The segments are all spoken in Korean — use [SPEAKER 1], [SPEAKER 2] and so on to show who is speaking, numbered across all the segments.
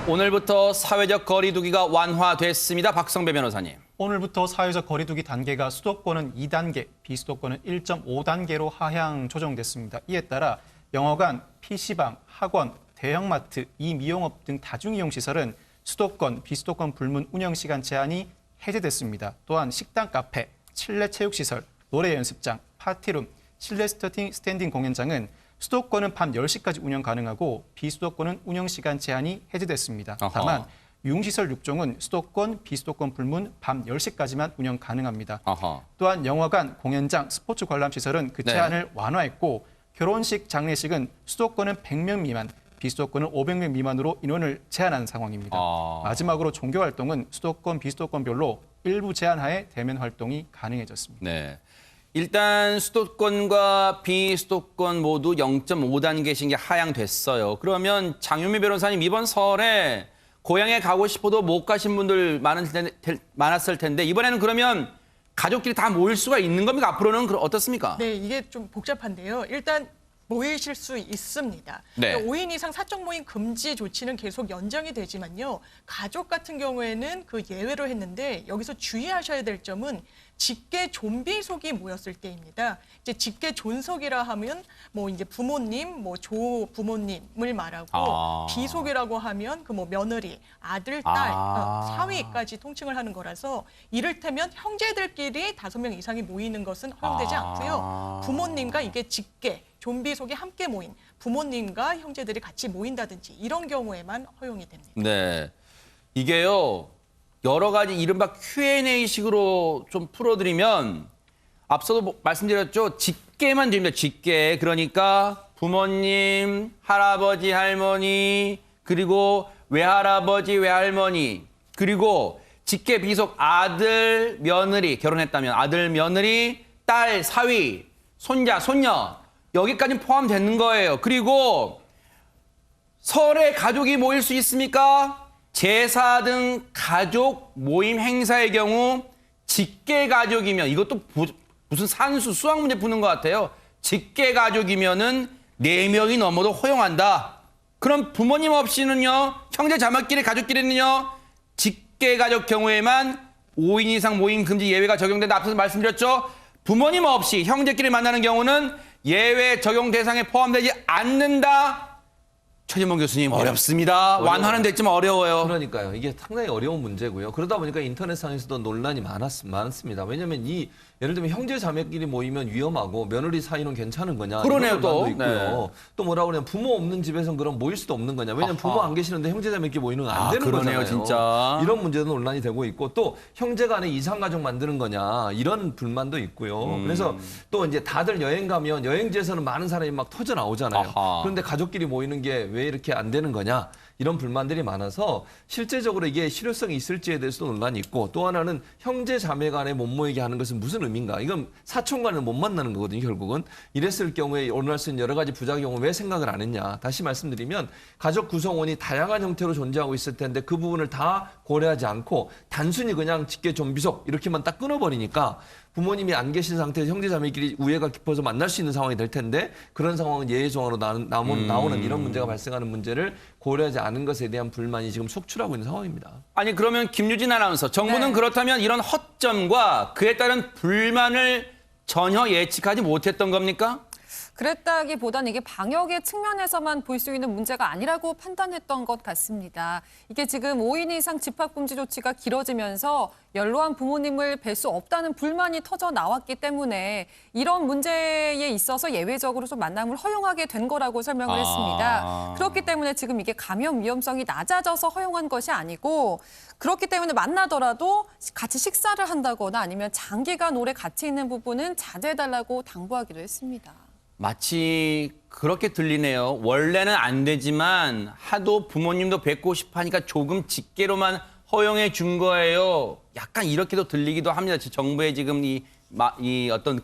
[SPEAKER 1] 오늘부터 사회적 거리두기가 완화됐습니다. 박성배 변호사님.
[SPEAKER 2] 오늘부터 사회적 거리두기 단계가 수도권은 2단계, 비수도권은 1.5단계로 하향 조정됐습니다. 이에 따라 영화관, PC방, 학원, 대형마트, 이미용업 등 다중이용시설은 수도권, 비수도권 불문 운영시간 제한이 해제됐습니다. 또한 식당, 카페, 실내 체육시설, 노래 연습장, 파티룸, 실내 스탠딩 공연장은 수도권은 밤 10시까지 운영 가능하고 비수도권은 운영시간 제한이 해제됐습니다. 다만 유흥시설 6종은 수도권, 비수도권 불문 밤 10시까지만 운영 가능합니다. 또한 영화관, 공연장, 스포츠 관람시설은 그 제한을 완화했고 결혼식, 장례식은 수도권은 100명 미만, 비수도권은 500명 미만으로 인원을 제한하는 상황입니다. 마지막으로 종교활동은 수도권, 비수도권별로 일부 제한하에 대면 활동이 가능해졌습니다.
[SPEAKER 1] 네. 일단 수도권과 비수도권 모두 0.5단계씩 이제 하향됐어요. 그러면 장윤미 변호사님 이번 설에 고향에 가고 싶어도 못 가신 분들 많았을 텐데 이번에는 그러면 가족끼리 다 모일 수가 있는 겁니까? 앞으로는 어떻습니까?
[SPEAKER 3] 네, 이게 좀 복잡한데요. 일단 모이실 수 있습니다.
[SPEAKER 1] 네.
[SPEAKER 3] 그러니까 5인 이상 사적 모임 금지 조치는 계속 연장이 되지만요. 가족 같은 경우에는 그 예외로 했는데 여기서 주의하셔야 될 점은 직계 존비속이 모였을 때입니다. 이제 직계 존속이라 하면 뭐 이제 부모님, 뭐 조 부모님을 말하고 비속이라고 하면 그 뭐 며느리, 아들, 딸, 사위까지 통칭을 하는 거라서 이를테면 형제들끼리 5명 이상이 모이는 것은 허용되지 않고요. 부모님과 이게 직계 존비속이 함께 모인 부모님과 형제들이 같이 모인다든지 이런 경우에만 허용이 됩니다.
[SPEAKER 1] 네, 이게요 여러 가지 이른바 Q&A식으로 좀 풀어드리면 앞서도 말씀드렸죠. 직계만 됩니다. 직계. 그러니까 부모님, 할아버지, 할머니, 그리고 외할아버지, 외할머니, 그리고 직계 비속 아들, 며느리, 결혼했다면 아들, 며느리, 딸, 사위, 손자, 손녀 여기까지 포함되는 거예요. 그리고 설에 가족이 모일 수 있습니까? 제사 등 가족 모임 행사의 경우 직계 가족이면 이것도 무슨 산수 수학 문제 푸는 것 같아요. 직계 가족이면은 4명이 넘어도 허용한다. 그럼 부모님 없이는요, 형제 자매끼리 가족끼리는요, 직계 가족 경우에만 5인 이상 모임 금지 예외가 적용된다. 앞서서 말씀드렸죠. 부모님 없이 형제끼리 만나는 경우는 예외 적용 대상에 포함되지 않는다. 최진봉 교수님 어렵습니다. 완화는 됐지만 어려워요.
[SPEAKER 4] 그러니까요. 이게 상당히 어려운 문제고요. 그러다 보니까 인터넷상에서도 논란이 많습니다. 왜냐하면 예를 들면 형제 자매끼리 모이면 위험하고 며느리 사이는 괜찮은 거냐.
[SPEAKER 1] 그러네요,
[SPEAKER 4] 이런
[SPEAKER 1] 또.
[SPEAKER 4] 논란도 있고요.
[SPEAKER 1] 네.
[SPEAKER 4] 또 뭐라고 그러냐면 부모 없는 집에서는 그럼 모일 수도 없는 거냐. 왜냐하면 부모 안 계시는데 형제 자매끼리 모이는 건 안 되는
[SPEAKER 1] 그러네요,
[SPEAKER 4] 거잖아요.
[SPEAKER 1] 진짜.
[SPEAKER 4] 이런 문제도 논란이 되고 있고 또 형제 간에 이상가족 만드는 거냐. 이런 불만도 있고요. 그래서 또 이제 다들 여행 가면 여행지에서는 많은 사람이 막 터져 나오잖아요. 그런데 가족끼리 모이는 게 왜 이렇게 안 되는 거냐. 이런 불만들이 많아서 실제적으로 이게 실효성이 있을지에 대해서도 논란이 있고 또 하나는 형제 자매 간에 못 모이게 하는 것은 무슨 의미인가. 이건 사촌 간에 못 만나는 거거든요. 결국은. 이랬을 경우에 오늘 수 있는 여러 가지 부작용을 왜 생각을 안 했냐. 다시 말씀드리면 가족 구성원이 다양한 형태로 존재하고 있을 텐데 그 부분을 다 고려하지 않고 단순히 그냥 직계 존비속 이렇게만 딱 끊어버리니까 부모님이 안 계신 상태에서 형제자매끼리 우애가 깊어서 만날 수 있는 상황이 될 텐데 그런 상황은 예외 조항으로 나오는 이런 문제가 발생하는 문제를 고려하지 않은 것에 대한 불만이 지금 속출하고 있는 상황입니다.
[SPEAKER 1] 아니 그러면 김유진 아나운서 정부는
[SPEAKER 3] 네.
[SPEAKER 1] 그렇다면 이런 허점과 그에 따른 불만을 전혀 예측하지 못했던 겁니까?
[SPEAKER 5] 그랬다기보다는 이게 방역의 측면에서만 볼 수 있는 문제가 아니라고 판단했던 것 같습니다. 이게 지금 5인 이상 집합금지 조치가 길어지면서 연로한 부모님을 뵐 수 없다는 불만이 터져 나왔기 때문에 이런 문제에 있어서 예외적으로 좀 만남을 허용하게 된 거라고 설명을 했습니다. 그렇기 때문에 지금 이게 감염 위험성이 낮아져서 허용한 것이 아니고 그렇기 때문에 만나더라도 같이 식사를 한다거나 아니면 장기간 오래 같이 있는 부분은 자제해달라고 당부하기도 했습니다.
[SPEAKER 1] 마치 그렇게 들리네요. 원래는 안 되지만 하도 부모님도 뵙고 싶어 하니까 조금 직계로만 허용해 준 거예요. 약간 이렇게도 들리기도 합니다. 정부의 지금 이 어떤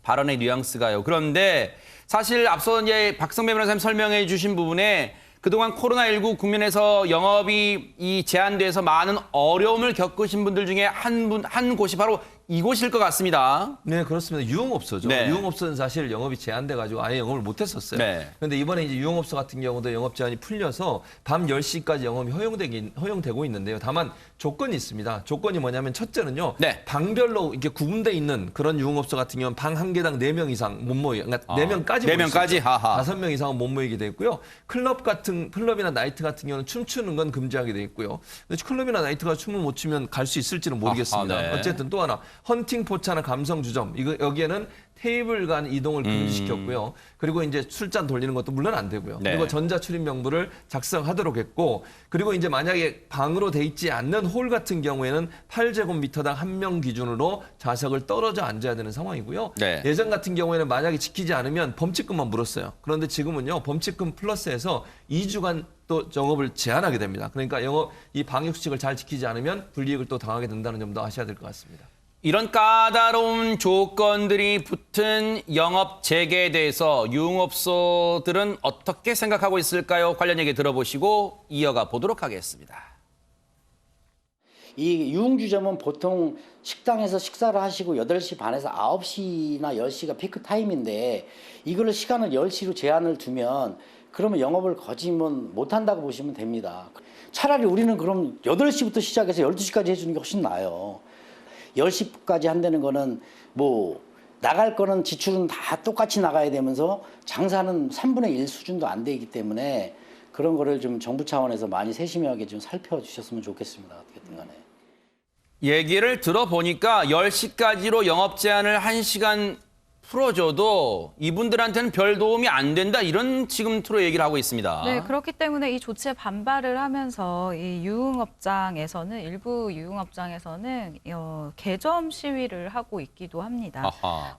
[SPEAKER 1] 발언의 뉘앙스가요. 그런데 사실 앞서 이제 박성배 변호사님 설명해 주신 부분에 그동안 코로나19 국면에서 영업이 제한돼서 많은 어려움을 겪으신 분들 중에 한 곳이 바로 이곳일 것 같습니다.
[SPEAKER 4] 네, 그렇습니다. 유흥업소죠.
[SPEAKER 1] 네.
[SPEAKER 4] 유흥업소는 사실 영업이 제한돼가지고 아예 영업을 못했었어요.
[SPEAKER 1] 네.
[SPEAKER 4] 그런데 이번에 이제 유흥업소 같은 경우도 영업 제한이 풀려서 밤 10시까지 영업이 허용되고 있는데요. 다만 조건이 있습니다. 조건이 뭐냐면 첫째는요.
[SPEAKER 1] 네.
[SPEAKER 4] 방별로 이렇게 구분돼 있는 그런 유흥업소 같은 경우는 방 한 개당 4명 이상 못 모이, 그러니까 4명까지
[SPEAKER 1] 4명까지? 하하.
[SPEAKER 4] 5명 이상은 못 모이게 돼 있고요. 클럽이나 나이트 같은 경우는 춤추는 건 금지하게 돼 있고요. 근데 클럽이나 나이트가 춤을 못 추면 갈 수 있을지는 모르겠습니다.
[SPEAKER 1] 네.
[SPEAKER 4] 어쨌든 또 하나 헌팅 포차나 감성 주점 여기에는 테이블 간 이동을 금지시켰고요. 그리고 이제 술잔 돌리는 것도 물론 안 되고요.
[SPEAKER 1] 네.
[SPEAKER 4] 그리고 전자 출입 명부를 작성하도록 했고, 그리고 이제 만약에 방으로 돼 있지 않는 홀 같은 경우에는 8제곱미터당 1명 기준으로 좌석을 떨어져 앉아야 되는 상황이고요.
[SPEAKER 1] 네.
[SPEAKER 4] 예전 같은 경우에는 만약에 지키지 않으면 범칙금만 물었어요. 그런데 지금은요, 범칙금 플러스해서 2주간 또 영업을 제한하게 됩니다. 그러니까 이 방역 수칙을 잘 지키지 않으면 불이익을 또 당하게 된다는 점도 아셔야 될 것 같습니다.
[SPEAKER 1] 이런 까다로운 조건들이 붙은 영업 재개에 대해서 유흥업소들은 어떻게 생각하고 있을까요? 관련 얘기 들어보시고 이어가 보도록 하겠습니다.
[SPEAKER 6] 이 유흥주점은 보통 식당에서 식사를 하시고 8시 반에서 9시나 10시가 피크 타임인데 이걸 시간을 10시로 제한을 두면 그러면 영업을 거지면 못한다고 보시면 됩니다. 차라리 우리는 그럼 8시부터 시작해서 12시까지 해주는 게 훨씬 나아요. 10시까지 한다는 거는 뭐 나갈 거는 지출은 다 똑같이 나가야 되면서 장사는 3분의 1 수준도 안 되기 때문에 그런 거를 좀 정부 차원에서 많이 세심하게 좀 살펴주셨으면 좋겠습니다. 어떻게든 간에.
[SPEAKER 1] 얘기를 들어보니까 10시까지로 영업 제한을 1시간 풀어줘도 이분들한테는 별 도움이 안 된다 이런 지금 투로 얘기를 하고 있습니다.
[SPEAKER 7] 네, 그렇기 때문에 이 조치에 반발을 하면서 이 유흥업장에서는 일부 유흥업장에서는 개점 시위를 하고 있기도 합니다.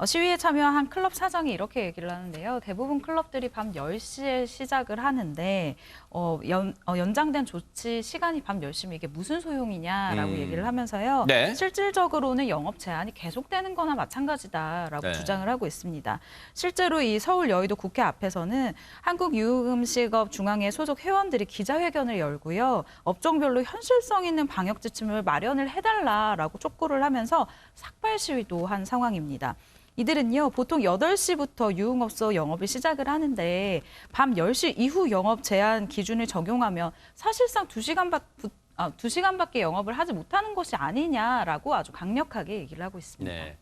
[SPEAKER 7] 시위에 참여한 클럽 사장이 이렇게 얘기를 하는데요. 대부분 클럽들이 밤 10시에 시작을 하는데 연장된 조치 시간이 밤 10시면 이게 무슨 소용이냐라고 얘기를 하면서요.
[SPEAKER 1] 네.
[SPEAKER 7] 실질적으로는 영업 제한이 계속되는 거나 마찬가지다라고
[SPEAKER 1] 네.
[SPEAKER 7] 주장을 하고 있습니다. 실제로 이 서울 여의도 국회 앞에서는 한국유흥음식업 중앙회 소속 회원들이 기자회견을 열고요. 업종별로 현실성 있는 방역 지침을 마련을 해달라라고 촉구를 하면서 삭발 시위도 한 상황입니다. 이들은요, 보통 8시부터 유흥업소 영업을 시작을 하는데 밤 10시 이후 영업 제한 기준을 적용하면 사실상 2시간밖에 영업을 하지 못하는 것이 아니냐라고 아주 강력하게 얘기를 하고 있습니다.
[SPEAKER 1] 네.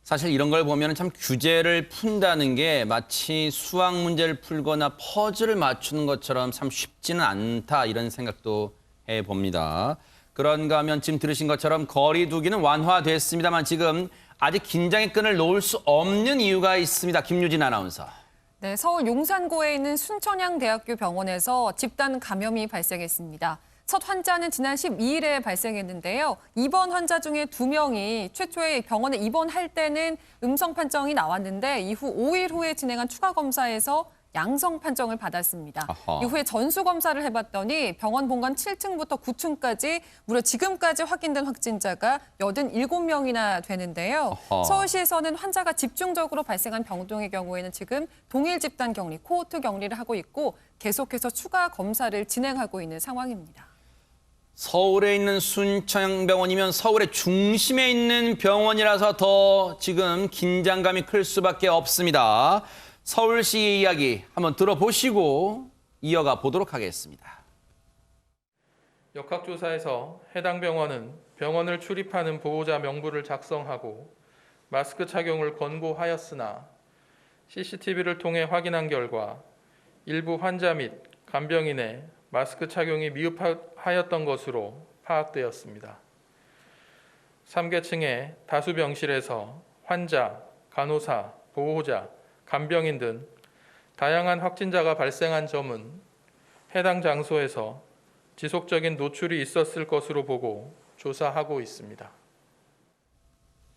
[SPEAKER 1] 사실 이런 걸 보면 참 규제를 푼다는 게 마치 수학 문제를 풀거나 퍼즐을 맞추는 것처럼 참 쉽지는 않다 이런 생각도 해봅니다. 그런가 하면 지금 들으신 것처럼 거리 두기는 완화됐습니다만 지금 아직 긴장의 끈을 놓을 수 없는 이유가 있습니다. 김유진 아나운서.
[SPEAKER 5] 네, 서울 용산구에 있는 순천향대학교 병원에서 집단 감염이 발생했습니다. 첫 환자는 지난 12일에 발생했는데요. 입원 환자 중에 2명이 최초에 병원에 입원할 때는 음성 판정이 나왔는데 이후 5일 후에 진행한 추가 검사에서 양성 판정을 받았습니다.
[SPEAKER 1] 아하.
[SPEAKER 5] 이후에 전수 검사를 해봤더니 병원 본관 7층부터 9층까지 무려 지금까지 확인된 확진자가 87명이나 되는데요.
[SPEAKER 1] 아하.
[SPEAKER 5] 서울시에서는 환자가 집중적으로 발생한 병동의 경우에는 지금 동일 집단 격리, 코호트 격리를 하고 있고 계속해서 추가 검사를 진행하고 있는 상황입니다.
[SPEAKER 1] 서울에 있는 순천향병원이면 서울의 중심에 있는 병원이라서 더 지금 긴장감이 클 수밖에 없습니다. 서울시의 이야기 한번 들어보시고 이어가 보도록 하겠습니다.
[SPEAKER 8] 역학조사에서 해당 병원은 병원을 출입하는 보호자 명부를 작성하고 마스크 착용을 권고하였으나 CCTV를 통해 확인한 결과 일부 환자 및 간병인의 마스크 착용이 미흡하였던 것으로 파악되었습니다. 3계층의 다수 병실에서 환자, 간호사, 보호자, 간병인 등 다양한 확진자가 발생한 점은 해당 장소에서 지속적인 노출이 있었을 것으로 보고 조사하고 있습니다.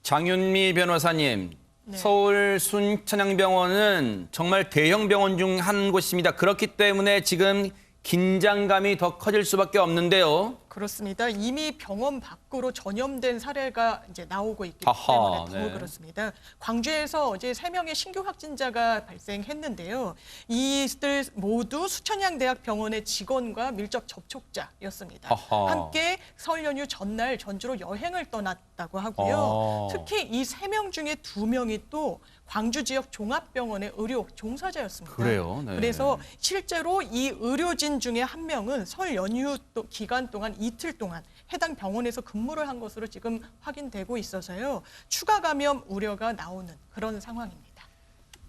[SPEAKER 1] 장윤미 변호사님,
[SPEAKER 3] 네.
[SPEAKER 1] 서울 순천향병원은 정말 대형 병원 중 한 곳입니다. 그렇기 때문에 지금 긴장감이 더 커질 수밖에 없는데요.
[SPEAKER 3] 그렇습니다. 이미 병원 밖으로 집으로 전염된 사례가 이제 나오고 있기
[SPEAKER 1] 아하,
[SPEAKER 3] 때문에 더
[SPEAKER 1] 네.
[SPEAKER 3] 그렇습니다. 광주에서 어제 3명의 신규 확진자가 발생했는데요. 이들 모두 수천양대학 병원의 직원과 밀접 접촉자였습니다.
[SPEAKER 1] 아하.
[SPEAKER 3] 함께 설 연휴 전날 전주로 여행을 떠났다고 하고요. 특히 이 3명 중에 2명이 또 광주 지역 종합병원의 의료 종사자였습니다.
[SPEAKER 1] 그래요? 네.
[SPEAKER 3] 그래서 실제로 이 의료진 중에 한 명은 설 연휴 기간 동안 이틀 동안 해당 병원에서 근무를 한 것으로 지금 확인되고 있어서요. 추가 감염 우려가 나오는 그런 상황입니다.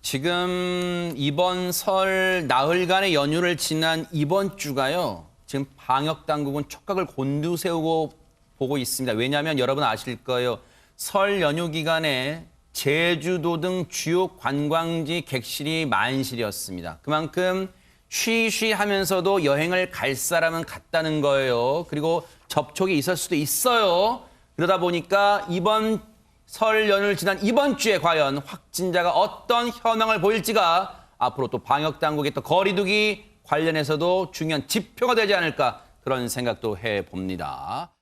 [SPEAKER 1] 지금 이번 설 나흘간의 연휴를 지난 이번 주가요. 지금 방역 당국은 촉각을 곤두세우고 보고 있습니다. 왜냐하면 여러분 아실 거예요. 설 연휴 기간에 제주도 등 주요 관광지 객실이 만실이었습니다. 그만큼 쉬쉬하면서도 여행을 갈 사람은 갔다는 거예요. 그리고 접촉이 있을 수도 있어요. 그러다 보니까 이번 설 연휴를 지난 이번 주에 과연 확진자가 어떤 현황을 보일지가 앞으로 또 방역 당국의 또 거리두기 관련해서도 중요한 지표가 되지 않을까 그런 생각도 해봅니다.